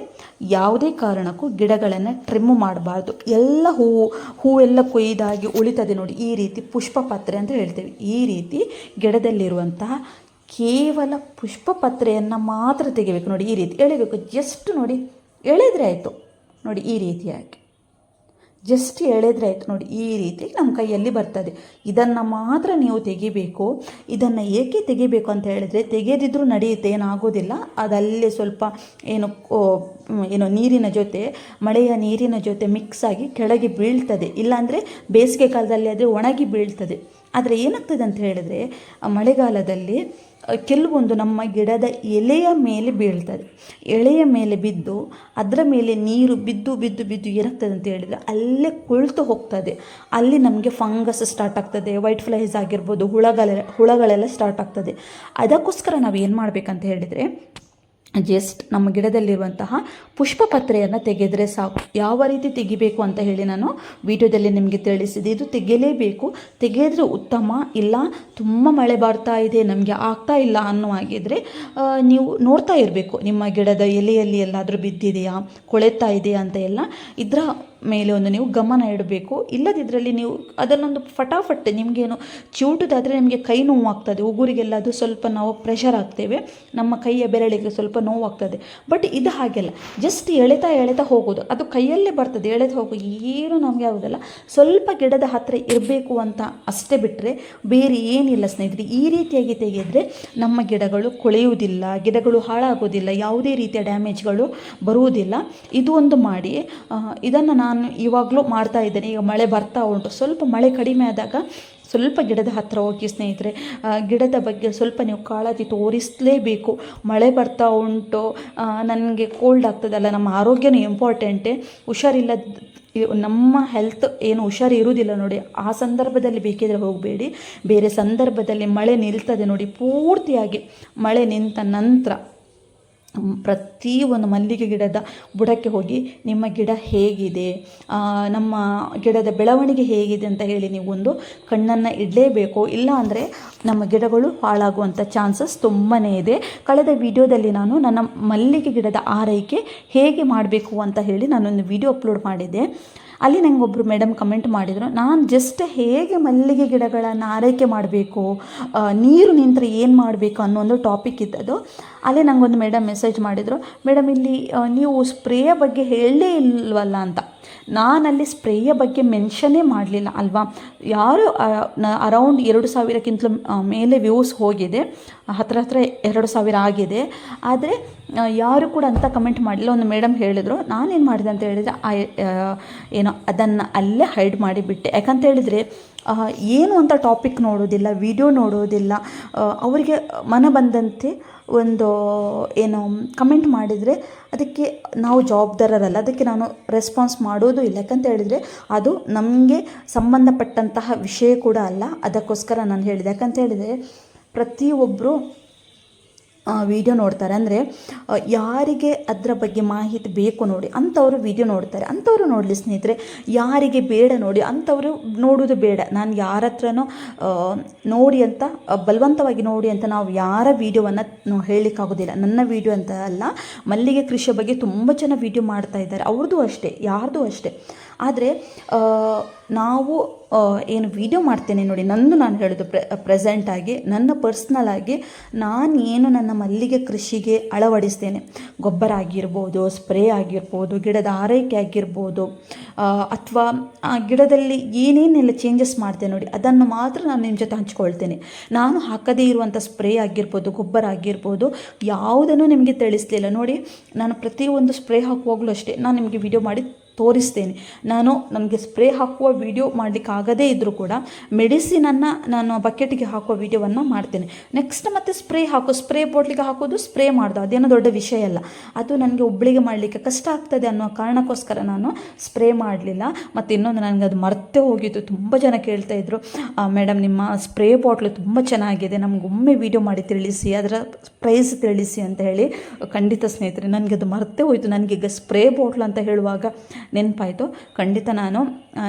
ಯಾವುದೇ ಕಾರಣಕ್ಕೂ ಗಿಡಗಳನ್ನು ಟ್ರಿಮ್ಮು ಮಾಡಬಾರ್ದು. ಎಲ್ಲ ಹೂವೆಲ್ಲ ಕೊಯ್ದಾಗಿ ಉಳಿತದೆ ನೋಡಿ, ಈ ರೀತಿ ಪುಷ್ಪ ಪತ್ರೆ ಅಂತ ಹೇಳ್ತೇವೆ. ಈ ರೀತಿ ಗಿಡದಲ್ಲಿರುವಂತಹ ಕೇವಲ ಪುಷ್ಪ ಪತ್ರೆಯನ್ನು ಮಾತ್ರ ತೆಗಿಬೇಕು ನೋಡಿ. ಈ ರೀತಿ ಎಳಿಬೇಕು, ಜಸ್ಟ್ ನೋಡಿ ಎಳೆದ್ರೆ ಆಯಿತು ನೋಡಿ. ಈ ರೀತಿಯಾಗಿ ಜಸ್ಟ್ ಎಳೆದ್ರೆ ಆಯಿತು ನೋಡಿ. ಈ ರೀತಿ ನಮ್ಮ ಕೈಯಲ್ಲಿ ಬರ್ತದೆ. ಇದನ್ನು ಮಾತ್ರ ನೀವು ತೆಗಿಬೇಕು. ಇದನ್ನು ಏಕೆ ತೆಗಿಬೇಕು ಅಂತ ಹೇಳಿದರೆ, ತೆಗೆದಿದ್ರೂ ನಡೆಯುತ್ತೆ, ಏನಾಗೋದಿಲ್ಲ. ಅದಲ್ಲೇ ಸ್ವಲ್ಪ ಏನು ನೀರಿನ ಜೊತೆ, ಮಳೆಯ ನೀರಿನ ಜೊತೆ ಮಿಕ್ಸ್ ಆಗಿ ಕೆಳಗೆ ಬೀಳ್ತದೆ. ಇಲ್ಲಾಂದರೆ ಬೇಸಿಗೆ ಕಾಲದಲ್ಲಿ ಅದು ಒಣಗಿ ಬೀಳ್ತದೆ. ಆದರೆ ಏನಾಗ್ತದೆ ಅಂತ ಹೇಳಿದರೆ, ಮಳೆಗಾಲದಲ್ಲಿ ಕೆಲವೊಂದು ನಮ್ಮ ಗಿಡದ ಎಲೆಯ ಮೇಲೆ ಬೀಳ್ತದೆ. ಎಳೆಯ ಮೇಲೆ ಬಿದ್ದು ಅದರ ಮೇಲೆ ನೀರು ಬಿದ್ದು ಬಿದ್ದು ಬಿದ್ದು ಏನಾಗ್ತದೆ ಅಂತ ಹೇಳಿದರೆ ಅಲ್ಲೇ ಕೊಳ್ತು ಹೋಗ್ತದೆ. ಅಲ್ಲಿ ನಮಗೆ ಫಂಗಸ್ ಸ್ಟಾರ್ಟ್ ಆಗ್ತದೆ, ವೈಟ್ ಫ್ಲೈಸ್ ಆಗಿರ್ಬೋದು, ಹುಳಗಳೆಲ್ಲ ಸ್ಟಾರ್ಟ್ ಆಗ್ತದೆ. ಅದಕ್ಕೋಸ್ಕರ ನಾವು ಏನು ಮಾಡಬೇಕಂತ ಹೇಳಿದರೆ, ಜಸ್ಟ್ ನಮ್ಮ ಗಿಡದಲ್ಲಿರುವಂತಹ ಪುಷ್ಪ ಪತ್ರೆಯನ್ನು ತೆಗೆದರೆ ಸಾಕು. ಯಾವ ರೀತಿ ತೆಗಿಬೇಕು ಅಂತ ಹೇಳಿ ನಾನು ವಿಡಿಯೋದಲ್ಲಿ ನಿಮಗೆ ತಿಳಿಸಿದೆ. ಇದು ತೆಗೆಯಲೇಬೇಕು, ತೆಗೆದ್ರೆ ಉತ್ತಮ. ಇಲ್ಲ ತುಂಬ ಮಳೆ ಬರ್ತಾ ಇದೆ, ನಮಗೆ ಆಗ್ತಾ ಇಲ್ಲ ಅನ್ನುವಾಗಿದ್ದರೆ ನೀವು ನೋಡ್ತಾ ಇರಬೇಕು, ನಿಮ್ಮ ಗಿಡದ ಎಲೆಯಲ್ಲಿ ಎಲ್ಲಾದರೂ ಬಿದ್ದಿದೆಯಾ, ಕೊಳೆತಾ ಇದೆಯಾ ಅಂತ ಎಲ್ಲ ಇದರ ಮೇಲೆ ಒಂದು ನೀವು ಗಮನ ಇಡಬೇಕು. ಇಲ್ಲದಿದ್ರಲ್ಲಿ ನೀವು ಅದನ್ನೊಂದು ಫಟಾಫಟ್ ನಿಮಗೇನು ಚಿವುಟುದಾದರೆ ನಿಮಗೆ ಕೈ ನೋವಾಗ್ತದೆ. ಉಗುರಿಗೆಲ್ಲ ಅದು ಸ್ವಲ್ಪ ನಾವು ಪ್ರೆಷರ್ ಹಾಕ್ತೇವೆ, ನಮ್ಮ ಕೈಯ ಬೆರಳಿಗೆ ಸ್ವಲ್ಪ ನೋವಾಗ್ತದೆ. ಬಟ್ ಇದು ಹಾಗೆಲ್ಲ, ಜಸ್ಟ್ ಎಳೆತಾ ಹೋಗೋದು, ಅದು ಕೈಯಲ್ಲೇ ಬರ್ತದೆ, ಎಳೆದು ಹೋಗೋ ಏನು ನಮಗೆ ಆಗೋದಿಲ್ಲ. ಸ್ವಲ್ಪ ಗಿಡದ ಹತ್ತಿರ ಇರಬೇಕು ಅಂತ ಅಷ್ಟೇ ಬಿಟ್ಟರೆ ಬೇರೆ ಏನಿಲ್ಲ ಸ್ನೇಹಿತರೆ. ಈ ರೀತಿಯಾಗಿ ತೆಗೆದರೆ ನಮ್ಮ ಗಿಡಗಳು ಕೊಳೆಯುವುದಿಲ್ಲ, ಗಿಡಗಳು ಹಾಳಾಗೋದಿಲ್ಲ, ಯಾವುದೇ ರೀತಿಯ ಡ್ಯಾಮೇಜ್ಗಳು ಬರುವುದಿಲ್ಲ. ಇದು ಒಂದು ಮಾಡಿ. ಇದನ್ನು ನಾನು ಇವಾಗಲೂ ಮಾಡ್ತಾ ಇದ್ದೇನೆ. ಈಗ ಮಳೆ ಬರ್ತಾ ಉಂಟು, ಸ್ವಲ್ಪ ಮಳೆ ಕಡಿಮೆ ಆದಾಗ ಸ್ವಲ್ಪ ಗಿಡದ ಹತ್ತಿರ ಹೋಗಿ ಸ್ನೇಹಿತರೆ, ಗಿಡದ ಬಗ್ಗೆ ಸ್ವಲ್ಪ ನೀವು ಕಾಳಜಿ ತೋರಿಸಲೇಬೇಕು. ಮಳೆ ಬರ್ತಾ ಉಂಟು, ನನಗೆ ಕೋಲ್ಡ್ ಆಗ್ತದಲ್ಲ, ನಮ್ಮ ಆರೋಗ್ಯನೂ ಇಂಪಾರ್ಟೆಂಟೇ. ಹುಷಾರಿಲ್ಲ, ನಮ್ಮ ಹೆಲ್ತ್ ಏನು ಹುಷಾರು ಇರುವುದಿಲ್ಲ ನೋಡಿ, ಆ ಸಂದರ್ಭದಲ್ಲಿ ಬೇಕಿದ್ರೆ ಹೋಗಬೇಡಿ. ಬೇರೆ ಸಂದರ್ಭದಲ್ಲಿ ಮಳೆ ನಿಲ್ತದೆ ನೋಡಿ, ಪೂರ್ತಿಯಾಗಿ ಮಳೆ ನಿಂತ ನಂತರ ಪ್ರತಿಯೊಂದು ಮಲ್ಲಿಗೆ ಗಿಡದ ಬುಡಕ್ಕೆ ಹೋಗಿ ನಿಮ್ಮ ಗಿಡ ಹೇಗಿದೆ, ನಮ್ಮ ಗಿಡದ ಬೆಳವಣಿಗೆ ಹೇಗಿದೆ ಅಂತ ಹೇಳಿ ನೀವು ಒಂದು ಕಣ್ಣನ್ನು ಇಡಲೇಬೇಕು. ಇಲ್ಲ ಅಂದರೆ ನಮ್ಮ ಗಿಡಗಳು ಹಾಳಾಗುವಂಥ ಚಾನ್ಸಸ್ ತುಂಬಾ ಇದೆ. ಕಳೆದ ವಿಡಿಯೋದಲ್ಲಿ ನಾನು ನನ್ನ ಮಲ್ಲಿಗೆ ಗಿಡದ ಆರೈಕೆ ಹೇಗೆ ಮಾಡಬೇಕು ಅಂತ ಹೇಳಿ ನಾನೊಂದು ವಿಡಿಯೋ ಅಪ್ಲೋಡ್ ಮಾಡಿದ್ದೆ. ಅಲ್ಲಿ ನಂಗೆ ಒಬ್ಬರು ಮೇಡಮ್ ಕಮೆಂಟ್ ಮಾಡಿದರು, ನಾನು ಜಸ್ಟ್ ಹೇಗೆ ಮಲ್ಲಿಗೆ ಗಿಡಗಳನ್ನು ಆರೈಕೆ ಮಾಡಬೇಕು, ನೀರು ನಿಂತರೆ ಏನು ಮಾಡಬೇಕು ಅನ್ನೋ ಒಂದು ಟಾಪಿಕ್ ಇದ್ದದು. ಅಲ್ಲಿ ನನಗೊಂದು ಮೇಡಮ್ ಮೆಸೇಜ್ ಮಾಡಿದರು, ಮೇಡಮ್ ಇಲ್ಲಿ ನೀವು ಸ್ಪ್ರೇಯ ಬಗ್ಗೆ ಹೇಳಲೇ ಇಲ್ವಲ್ಲ ಅಂತ. ನಾನಲ್ಲಿ ಸ್ಪ್ರೇಯ ಬಗ್ಗೆ ಮೆನ್ಷನ್ನೇ ಮಾಡಲಿಲ್ಲ ಅಲ್ವಾ. ಯಾರು ಅರೌಂಡ್ 2,000ಕ್ಕಿಂತಲೂ ಮೇಲೆ ವ್ಯೂಸ್ ಹೋಗಿದೆ, ಹತ್ರ 2,000 ಆಗಿದೆ. ಆದರೆ ಯಾರು ಕೂಡ ಅಂತ ಕಮೆಂಟ್ ಮಾಡಲಿಲ್ಲ. ಒಂದು ಮೇಡಮ್ ಹೇಳಿದರು, ನಾನೇನು ಮಾಡಿದೆ ಅಂತ ಹೇಳಿದರೆ ಏನೋ ಅದನ್ನು ಅಲ್ಲೇ ಹೈಡ್ ಮಾಡಿಬಿಟ್ಟೆ. ಯಾಕಂತ ಹೇಳಿದರೆ ಏನು ಅಂತ ಟಾಪಿಕ್ ನೋಡೋದಿಲ್ಲ, ವಿಡಿಯೋ ನೋಡೋದಿಲ್ಲ. ಅವರಿಗೆ ಮನ ಬಂದಂತೆ ಒಂದು ಏನು ಕಮೆಂಟ್ ಮಾಡಿದರೆ ಅದಕ್ಕೆ ನಾವು ಜವಾಬ್ದಾರರಲ್ಲ, ಅದಕ್ಕೆ ನಾನು ರೆಸ್ಪಾನ್ಸ್ ಮಾಡೋದು ಇಲ್ಲ. ಯಾಕಂತ ಹೇಳಿದರೆ ಅದು ನಮಗೆ ಸಂಬಂಧಪಟ್ಟಂತಹ ವಿಷಯ ಕೂಡ ಅಲ್ಲ. ಅದಕ್ಕೋಸ್ಕರ ನಾನು ಹೇಳಿದೆ. ಯಾಕಂತ ಹೇಳಿದರೆ ಪ್ರತಿಯೊಬ್ಬರು ವಿಡಿಯೋ ನೋಡ್ತಾರೆ, ಅಂದರೆ ಯಾರಿಗೆ ಅದರ ಬಗ್ಗೆ ಮಾಹಿತಿ ಬೇಕು ನೋಡಿ ಅಂಥವರು ವಿಡಿಯೋ ನೋಡ್ತಾರೆ. ಅಂಥವರು ನೋಡಲಿ ಸ್ನೇಹಿತರೆ, ಯಾರಿಗೆ ಬೇಡ ನೋಡಿ ಅಂಥವರು ನೋಡೋದು ಬೇಡ. ನಾನು ಯಾರ ಹತ್ರನೂ ನೋಡಿ ಅಂತ ಬಲವಂತವಾಗಿ ನೋಡಿ ಅಂತ ನಾವು ಯಾರ ವಿಡಿಯೋವನ್ನು ಹೇಳಲಿಕ್ಕಾಗೋದಿಲ್ಲ. ನನ್ನ ವಿಡಿಯೋ ಅಂತ ಅಲ್ಲ, ಮಲ್ಲಿಗೆ ಕೃಷಿಯ ಬಗ್ಗೆ ತುಂಬ ಜನ ವಿಡಿಯೋ ಮಾಡ್ತಾ ಇದ್ದಾರೆ, ಅವ್ರದ್ದು ಅಷ್ಟೇ, ಯಾರ್ದು ಅಷ್ಟೇ. ಆದರೆ ನಾವು ಏನು ವಿಡಿಯೋ ಮಾಡ್ತೇನೆ ನೋಡಿ, ನಾನು ಹೇಳೋದು ಪ್ರೆಸೆಂಟಾಗಿ ನನ್ನ ಪರ್ಸ್ನಲಾಗಿ ನಾನೇನು ನನ್ನ ಮಲ್ಲಿಗೆ ಕೃಷಿಗೆ ಅಳವಡಿಸ್ತೇನೆ, ಗೊಬ್ಬರ ಆಗಿರ್ಬೋದು, ಸ್ಪ್ರೇ ಆಗಿರ್ಬೋದು, ಗಿಡದ ಆರೈಕೆ ಆಗಿರ್ಬೋದು, ಅಥವಾ ಆ ಗಿಡದಲ್ಲಿ ಏನೇನೆಲ್ಲ ಚೇಂಜಸ್ ಮಾಡ್ತೇನೆ ನೋಡಿ, ಅದನ್ನು ಮಾತ್ರ ನಾನು ನಿಮ್ಮ ಜೊತೆ ಹಂಚ್ಕೊಳ್ತೇನೆ. ನಾನು ಹಾಕದೇ ಇರುವಂಥ ಸ್ಪ್ರೇ ಆಗಿರ್ಬೋದು, ಗೊಬ್ಬರ ಆಗಿರ್ಬೋದು, ಯಾವುದನ್ನು ನಿಮಗೆ ತಿಳಿಸ್ಲಿಲ್ಲ ನೋಡಿ. ನಾನು ಪ್ರತಿಯೊಂದು ಸ್ಪ್ರೇ ಹಾಕುವಾಗಲೂ ಅಷ್ಟೇ ನಾನು ನಿಮಗೆ ವಿಡಿಯೋ ಮಾಡಿ ತೋರಿಸ್ತೇನೆ. ನನಗೆ ಸ್ಪ್ರೇ ಹಾಕುವ ವಿಡಿಯೋ ಮಾಡಲಿಕ್ಕೆ ಆಗದೇ ಇದ್ದರೂ ಕೂಡ ಮೆಡಿಸಿನನ್ನು ನಾನು ಬಕೆಟಿಗೆ ಹಾಕುವ ವಿಡಿಯೋವನ್ನು ಮಾಡ್ತೇನೆ. ನೆಕ್ಸ್ಟ್ ಮತ್ತೆ ಸ್ಪ್ರೇ ಬಾಟ್ಲಿಗೆ ಹಾಕೋದು, ಸ್ಪ್ರೇ ಮಾಡೋದು ಅದೇನೋ ದೊಡ್ಡ ವಿಷಯ ಅಲ್ಲ. ಅದು ನನಗೆ ಒಬ್ಬಳಿಗೆ ಮಾಡಲಿಕ್ಕೆ ಕಷ್ಟ ಆಗ್ತದೆ ಅನ್ನೋ ಕಾರಣಕ್ಕೋಸ್ಕರ ನಾನು ಸ್ಪ್ರೇ ಮಾಡಲಿಲ್ಲ. ಮತ್ತು ಇನ್ನೊಂದು, ನನಗೆ ಅದು ಮರ್ತೇ ಹೋಗಿತ್ತು. ತುಂಬ ಜನ ಕೇಳ್ತಾ ಇದ್ರು, ಮೇಡಮ್ ನಿಮ್ಮ ಸ್ಪ್ರೇ ಬಾಟ್ಲು ತುಂಬ ಚೆನ್ನಾಗಿದೆ, ನಮಗೊಮ್ಮೆ ವಿಡಿಯೋ ಮಾಡಿ ತಿಳಿಸಿ, ಅದರ ಪ್ರೈಸ್ ತಿಳಿಸಿ ಅಂತ ಹೇಳಿ. ಖಂಡಿತ ಸ್ನೇಹಿತರೆ, ನನಗೆ ಅದು ಮರ್ತೇ ಹೋಯಿತು. ನನಗೀಗ ಸ್ಪ್ರೇ ಬಾಟ್ಲ್ ಅಂತ ಹೇಳುವಾಗ ನೆನಪಾಯಿತು. ಖಂಡಿತ ನಾನು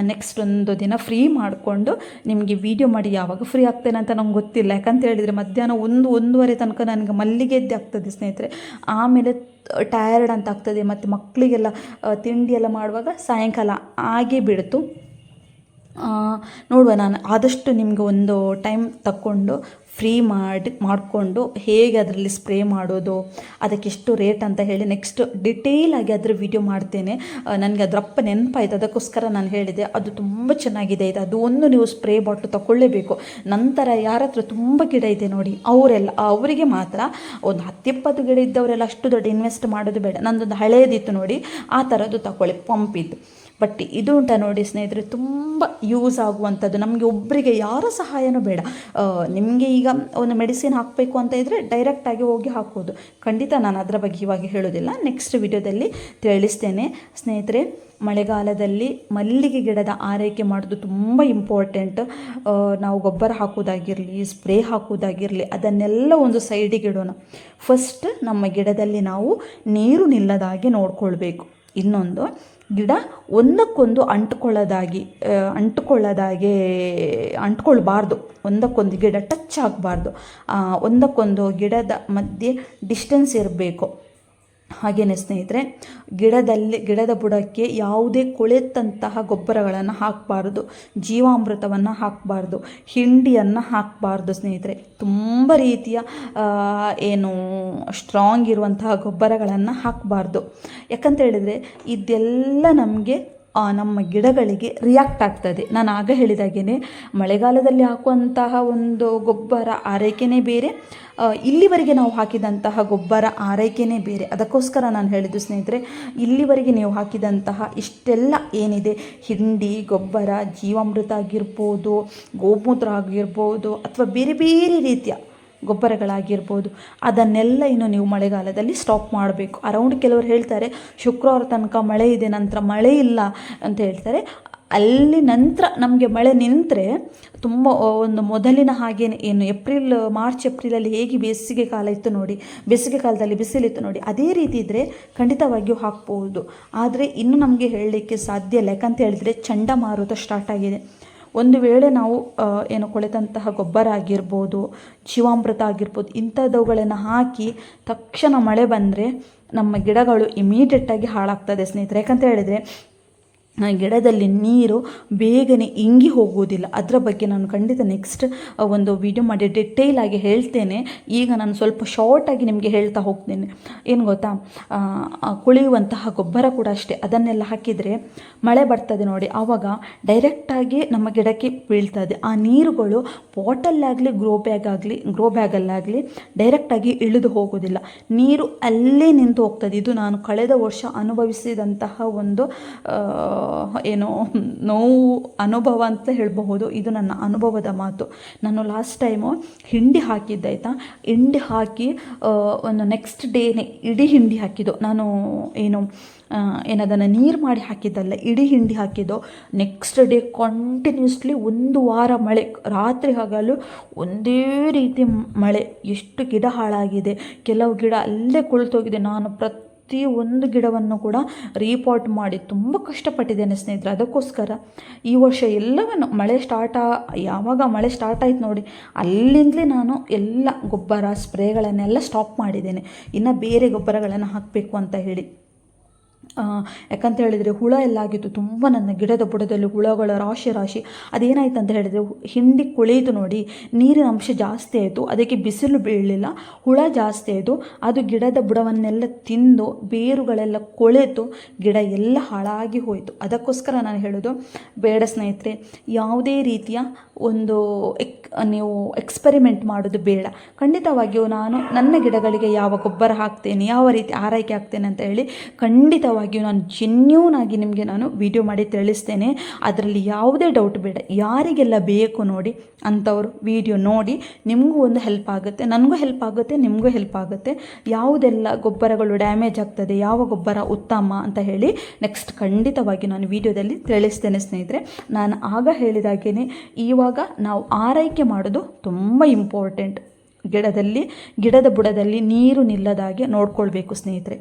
ನೆಕ್ಸ್ಟ್ ಒಂದು ದಿನ ಫ್ರೀ ಮಾಡಿಕೊಂಡು ನಿಮಗೆ ವಿಡಿಯೋ ಮಾಡಿ, ಯಾವಾಗ ಫ್ರೀ ಆಗ್ತೇನೆ ಅಂತ ನಂಗೆ ಗೊತ್ತಿಲ್ಲ. ಯಾಕಂತ ಹೇಳಿದರೆ ಮಧ್ಯಾಹ್ನ 1-1:30 ತನಕ ನನಗೆ ಮಲ್ಲಿಗೆದ್ದೆ ಆಗ್ತದೆ ಸ್ನೇಹಿತರೆ. ಆಮೇಲೆ ಟಯರ್ಡ್ ಅಂತ ಆಗ್ತದೆ, ಮತ್ತು ಮಕ್ಕಳಿಗೆಲ್ಲ ತಿಂಡಿ ಎಲ್ಲ ಮಾಡುವಾಗ ಸಾಯಂಕಾಲ ಆಗೇ ಬಿಡ್ತು. ನೋಡುವ, ನಾನು ಆದಷ್ಟು ನಿಮಗೆ ಒಂದು ಟೈಮ್ ತಕ್ಕೊಂಡು ಫ್ರೀ ಮಾಡಿಕೊಂಡು ಹೇಗೆ ಅದರಲ್ಲಿ ಸ್ಪ್ರೇ ಮಾಡೋದು, ಅದಕ್ಕೆಷ್ಟು ರೇಟ್ ಅಂತ ಹೇಳಿ ನೆಕ್ಸ್ಟ್ ಡಿಟೇಲಾಗಿ ಅದರ ವಿಡಿಯೋ ಮಾಡ್ತೇನೆ. ನನಗೆ ಅದರಪ್ಪ ನೆನಪಾಯಿತು, ಅದಕ್ಕೋಸ್ಕರ ನಾನು ಹೇಳಿದೆ. ಅದು ತುಂಬ ಚೆನ್ನಾಗಿದೆ. ಅದು ಒಂದು ನೀವು ಸ್ಪ್ರೇ ಬಾಟ್ಲು ತಗೊಳ್ಳೇಬೇಕು. ನಂತರ ಯಾರ ಹತ್ರ ತುಂಬ ಗಿಡ ಇದೆ ನೋಡಿ, ಅವರಿಗೆ ಮಾತ್ರ, ಒಂದು 10-20 ಗಿಡ ಇದ್ದವರೆಲ್ಲ ಅಷ್ಟು ದೊಡ್ಡ ಇನ್ವೆಸ್ಟ್ ಮಾಡೋದು ಬೇಡ. ನಂದೊಂದು ಹಳೆಯದಿತ್ತು ನೋಡಿ, ಆ ಥರದ್ದು ತಗೊಳ್ಳಿ, ಪಂಪಿದ್ದು. ಬಟ್ ಇದು ಉಂಟ ನೋಡಿ ಸ್ನೇಹಿತರೆ, ತುಂಬ ಯೂಸ್ ಆಗುವಂಥದ್ದು. ನಮಗೆ ಒಬ್ಬರಿಗೆ ಯಾರ ಸಹಾಯನೂ ಬೇಡ. ನಿಮಗೆ ಈಗ ಒಂದು ಮೆಡಿಸಿನ್ ಹಾಕಬೇಕು ಅಂತ ಇದ್ದರೆ ಡೈರೆಕ್ಟಾಗಿ ಹೋಗಿ ಹಾಕೋದು. ಖಂಡಿತ ನಾನು ಅದರ ಬಗ್ಗೆ ಇವಾಗ ಹೇಳೋದಿಲ್ಲ, ನೆಕ್ಸ್ಟ್ ವಿಡಿಯೋದಲ್ಲಿ ತಿಳಿಸ್ತೇನೆ. ಸ್ನೇಹಿತರೆ, ಮಳೆಗಾಲದಲ್ಲಿ ಮಲ್ಲಿಗೆ ಗಿಡದ ಆರೈಕೆ ಮಾಡೋದು ತುಂಬ ಇಂಪಾರ್ಟೆಂಟ್. ನಾವು ಗೊಬ್ಬರ ಹಾಕೋದಾಗಿರಲಿ, ಸ್ಪ್ರೇ ಹಾಕೋದಾಗಿರಲಿ, ಅದನ್ನೆಲ್ಲ ಒಂದು ಸೈಡಿಗೆ ಇಡೋಣ. ಫಸ್ಟ್ ನಮ್ಮ ಗಿಡದಲ್ಲಿ ನಾವು ನೀರು ನಿಲ್ಲದಾಗೆ ನೋಡ್ಕೊಳ್ಬೇಕು. ಇನ್ನೊಂದು, ಗಿಡ ಒಂದಕ್ಕೊಂದು ಅಂಟ್ಕೊಳ್ಬಾರ್ದು. ಒಂದಕ್ಕೊಂದು ಗಿಡ ಟಚ್ ಆಗಬಾರ್ದು. ಒಂದಕ್ಕೊಂದು ಗಿಡದ ಮಧ್ಯೆ ಡಿಸ್ಟೆನ್ಸ್ ಇರಬೇಕು. ಹಾಗೆಯೇ ಸ್ನೇಹಿತರೆ, ಗಿಡದ ಬುಡಕ್ಕೆ ಯಾವುದೇ ಕೊಳೆತಂತಹ ಗೊಬ್ಬರಗಳನ್ನು ಹಾಕಬಾರ್ದು, ಜೀವಾಮೃತವನ್ನು ಹಾಕಬಾರ್ದು, ಹಿಂಡಿಯನ್ನು ಹಾಕಬಾರ್ದು ಸ್ನೇಹಿತರೆ. ತುಂಬ ರೀತಿಯ ಸ್ಟ್ರಾಂಗ್ ಇರುವಂತಹ ಗೊಬ್ಬರಗಳನ್ನು ಹಾಕಬಾರ್ದು. ಯಾಕಂತ ಹೇಳಿದರೆ ಇದೆಲ್ಲ ನಮಗೆ ನಮ್ಮ ಗಿಡಗಳಿಗೆ ರಿಯಾಕ್ಟ್ ಆಗ್ತದೆ. ನಾನು ಆಗ ಹೇಳಿದಾಗೇ ಮಳೆಗಾಲದಲ್ಲಿ ಹಾಕುವಂತಹ ಒಂದು ಗೊಬ್ಬರ ಆರೈಕೆನೇ ಬೇರೆ, ಇಲ್ಲಿವರೆಗೆ ನಾವು ಹಾಕಿದಂತಹ ಗೊಬ್ಬರ ಆರೈಕೆನೇ ಬೇರೆ. ಅದಕ್ಕೋಸ್ಕರ ನಾನು ಹೇಳಿದ್ದು ಸ್ನೇಹಿತರೆ, ಇಲ್ಲಿವರೆಗೆ ನೀವು ಹಾಕಿದಂತಹ ಇಷ್ಟೆಲ್ಲ ಏನಿದೆ, ಹಿಂಡಿ ಗೊಬ್ಬರ, ಜೀವಾಮೃತ ಆಗಿರ್ಬೋದು, ಗೋಮೂತ್ರ ಆಗಿರ್ಬೋದು, ಅಥವಾ ಬೇರೆ ಬೇರೆ ರೀತಿಯ ಗೊಬ್ಬರಗಳಾಗಿರ್ಬೋದು, ಅದನ್ನೆಲ್ಲ ಇನ್ನು ನೀವು ಮಳೆಗಾಲದಲ್ಲಿ ಸ್ಟಾಪ್ ಮಾಡಬೇಕು. ಕೆಲವರು ಹೇಳ್ತಾರೆ ಶುಕ್ರವಾರ ತನಕ ಮಳೆ ಇದೆ, ನಂತರ ಮಳೆ ಇಲ್ಲ ಅಂತ ಹೇಳ್ತಾರೆ. ಅಲ್ಲಿ ನಂತರ ನಮಗೆ ಮಳೆ ನಿಂತರೆ ತುಂಬ ಒಂದು ಮೊದಲಿನ ಹಾಗೇ ಮಾರ್ಚ್ ಏಪ್ರಿಲಲ್ಲಿ ಹೇಗೆ ಬೇಸಿಗೆ ಕಾಲ ಇತ್ತು ನೋಡಿ, ಬೇಸಿಗೆ ಕಾಲದಲ್ಲಿ ಬಿಸಿಲಿತ್ತು ನೋಡಿ, ಅದೇ ರೀತಿ ಇದ್ದರೆ ಖಂಡಿತವಾಗಿಯೂ ಹಾಕ್ಬೋದು. ಆದರೆ ಇನ್ನು ನಮಗೆ ಹೇಳಲಿಕ್ಕೆ ಸಾಧ್ಯ ಇಲ್ಲ. ಯಾಕಂತ ಹೇಳಿದರೆ ಚಂಡಮಾರುತ ಸ್ಟಾರ್ಟ್ ಆಗಿದೆ. ಒಂದು ವೇಳೆ ನಾವು ಕೊಳೆತಂತಹ ಗೊಬ್ಬರ ಆಗಿರ್ಬೋದು, ಜೀವಾಮೃತ ಆಗಿರ್ಬೋದು, ಇಂಥವುಗಳನ್ನು ಹಾಕಿ ತಕ್ಷಣ ಮಳೆ ಬಂದರೆ ನಮ್ಮ ಗಿಡಗಳು ಇಮಿಡಿಯೇಟಾಗಿ ಹಾಳಾಗ್ತದೆ ಸ್ನೇಹಿತರೆ. ಯಾಕಂತ ಹೇಳಿದರೆ ಗಿಡದಲ್ಲಿ ನೀರು ಬೇಗನೆ ಇಂಗಿ ಹೋಗುವುದಿಲ್ಲ. ಅದರ ಬಗ್ಗೆ ನಾನು ಖಂಡಿತ ನೆಕ್ಸ್ಟ್ ಒಂದು ವಿಡಿಯೋ ಮಾಡಿ ಡಿಟೇಲಾಗಿ ಹೇಳ್ತೇನೆ. ಈಗ ನಾನು ಸ್ವಲ್ಪ ಶಾರ್ಟಾಗಿ ನಿಮಗೆ ಹೇಳ್ತಾ ಹೋಗ್ತೇನೆ. ಏನು ಗೊತ್ತಾ, ಕುಳಿಯುವಂತಹ ಗೊಬ್ಬರ ಕೂಡ ಅಷ್ಟೇ, ಅದನ್ನೆಲ್ಲ ಹಾಕಿದರೆ ಮಳೆ ಬರ್ತದೆ ನೋಡಿ, ಆವಾಗ ಡೈರೆಕ್ಟಾಗಿ ನಮ್ಮ ಗಿಡಕ್ಕೆ ಬೀಳ್ತದೆ. ಆ ನೀರುಗಳು ಬಾಟಲ್ಲಾಗಲಿ ಗ್ರೋ ಬ್ಯಾಗಲ್ಲಾಗಲಿ ಡೈರೆಕ್ಟಾಗಿ ಇಳಿದು ಹೋಗೋದಿಲ್ಲ, ನೀರು ಅಲ್ಲೇ ನಿಂತು ಹೋಗ್ತದೆ. ಇದು ನಾನು ಕಳೆದ ವರ್ಷ ಅನುಭವಿಸಿದಂತಹ ಒಂದು ನೋವು ಅನುಭವ ಅಂತ ಹೇಳಬಹುದು. ಇದು ನನ್ನ ಅನುಭವದ ಮಾತು. ನಾನು ಲಾಸ್ಟ್ ಟೈಮು ಹಿಂಡಿ ಹಾಕಿದ್ದಾಯ್ತಾ, ಹಿಂಡಿ ಹಾಕಿ ಒಂದು ನೆಕ್ಸ್ಟ್ ಡೇನೇ ಇಡೀ ಹಿಂಡಿ ಹಾಕಿದ್ದು. ನಾನು ಅದನ್ನು ನೀರು ಮಾಡಿ ಹಾಕಿದ್ದಲ್ಲ, ಇಡೀ ಹಿಂಡಿ ಹಾಕಿದ್ದು. ನೆಕ್ಸ್ಟ್ ಡೇ ಕಂಟಿನ್ಯೂಸ್ಲಿ 1 ವಾರ ಮಳೆ, ರಾತ್ರಿ ಹಗಲು ಒಂದೇ ರೀತಿ ಮಳೆ. ಎಷ್ಟು ಗಿಡ ಹಾಳಾಗಿದೆ, ಕೆಲವು ಗಿಡ ಅಲ್ಲೇ ಕುಳಿತೋಗಿದೆ. ನಾನು ಪ್ರತಿಯೊಂದು ಗಿಡವನ್ನು ಕೂಡ ರೀಪಾಟ್ ಮಾಡಿ ತುಂಬ ಕಷ್ಟಪಟ್ಟಿದ್ದೇನೆ ಸ್ನೇಹಿತರೆ. ಅದಕ್ಕೋಸ್ಕರ ಈ ವರ್ಷ ಎಲ್ಲವನ್ನು ಯಾವಾಗ ಮಳೆ ಸ್ಟಾರ್ಟ್ ಆಯ್ತು ನೋಡಿ, ಅಲ್ಲಿಂದಲೇ ನಾನು ಎಲ್ಲ ಗೊಬ್ಬರ ಸ್ಪ್ರೇಗಳನ್ನೆಲ್ಲ ಸ್ಟಾಪ್ ಮಾಡಿದ್ದೇನೆ. ಇನ್ನು ಬೇರೆ ಗೊಬ್ಬರಗಳನ್ನು ಹಾಕಬೇಕು ಅಂತ ಹೇಳಿ. ಯಾಕಂತ ಹೇಳಿದರೆ ಹುಳ ಎಲ್ಲ ಆಗಿತ್ತು ತುಂಬ, ನನ್ನ ಗಿಡದ ಬುಡದಲ್ಲಿ ಹುಳಗಳ ರಾಶಿ ರಾಶಿ. ಅದೇನಾಯ್ತು ಅಂತ ಹೇಳಿದರೆ ಹಿಂಡಿ ಕೊಳೆಯಿತು ನೋಡಿ, ನೀರಿನ ಅಂಶ ಜಾಸ್ತಿ ಆಯಿತು, ಅದಕ್ಕೆ ಬಿಸಿಲು ಬೀಳಲಿಲ್ಲ, ಹುಳ ಜಾಸ್ತಿ ಆಯಿತು, ಅದು ಗಿಡದ ಬುಡವನ್ನೆಲ್ಲ ತಿಂದು ಬೇರುಗಳೆಲ್ಲ ಕೊಳೆತು ಗಿಡ ಎಲ್ಲ ಹಾಳಾಗಿ ಹೋಯಿತು. ಅದಕ್ಕೋಸ್ಕರ ನಾನು ಹೇಳೋದು, ಬೇಡ ಸ್ನೇಹಿತರೆ, ಯಾವುದೇ ರೀತಿಯ ಒಂದು ನೀವು ಎಕ್ಸ್ಪರಿಮೆಂಟ್ ಮಾಡೋದು ಬೇಡ. ಖಂಡಿತವಾಗಿಯೂ ನಾನು ನನ್ನ ಗಿಡಗಳಿಗೆ ಯಾವ ಗೊಬ್ಬರ ಹಾಕ್ತೇನೆ, ಯಾವ ರೀತಿ ಆರೈಕೆ ಆಗ್ತೇನೆ ಅಂತ ಹೇಳಿ ಖಂಡಿತವಾಗಿಯೂ ನಾನು ಜೆನ್ಯೂನ್ ಆಗಿ ನಿಮಗೆ ನಾನು ವಿಡಿಯೋ ಮಾಡಿ ತಿಳಿಸ್ತೇನೆ. ಅದರಲ್ಲಿ ಯಾವುದೇ ಡೌಟ್ ಬೇಡ. ಯಾರಿಗೆಲ್ಲ ಬೇಕು ನೋಡಿ ಅಂಥವ್ರು ವಿಡಿಯೋ ನೋಡಿ, ನಿಮಗೂ ಒಂದು ಹೆಲ್ಪ್ ಆಗುತ್ತೆ, ನನಗೂ ಹೆಲ್ಪ್ ಆಗುತ್ತೆ, ನಿಮಗೂ ಹೆಲ್ಪ್ ಆಗುತ್ತೆ. ಯಾವುದೆಲ್ಲ ಗೊಬ್ಬರಗಳು ಡ್ಯಾಮೇಜ್ ಆಗ್ತದೆ, ಯಾವ ಗೊಬ್ಬರ ಉತ್ತಮ ಅಂತ ಹೇಳಿ ನೆಕ್ಸ್ಟ್ ಖಂಡಿತವಾಗಿ ನಾನು ವಿಡಿಯೋದಲ್ಲಿ ತಿಳಿಸ್ತೇನೆ ಸ್ನೇಹಿತರೆ. ನಾನು ಆಗ ಹೇಳಿದಾಗೇ ಇವಾಗ ನಾವು ಆರೈಕೆ ಮಾಡೋದು ತುಂಬ ಇಂಪಾರ್ಟೆಂಟ್. ಗಿಡದ ಬುಡದಲ್ಲಿ ನೀರು ನಿಲ್ಲದಾಗೆ ನೋಡ್ಕೊಳ್ಬೇಕು ಸ್ನೇಹಿತರೆ.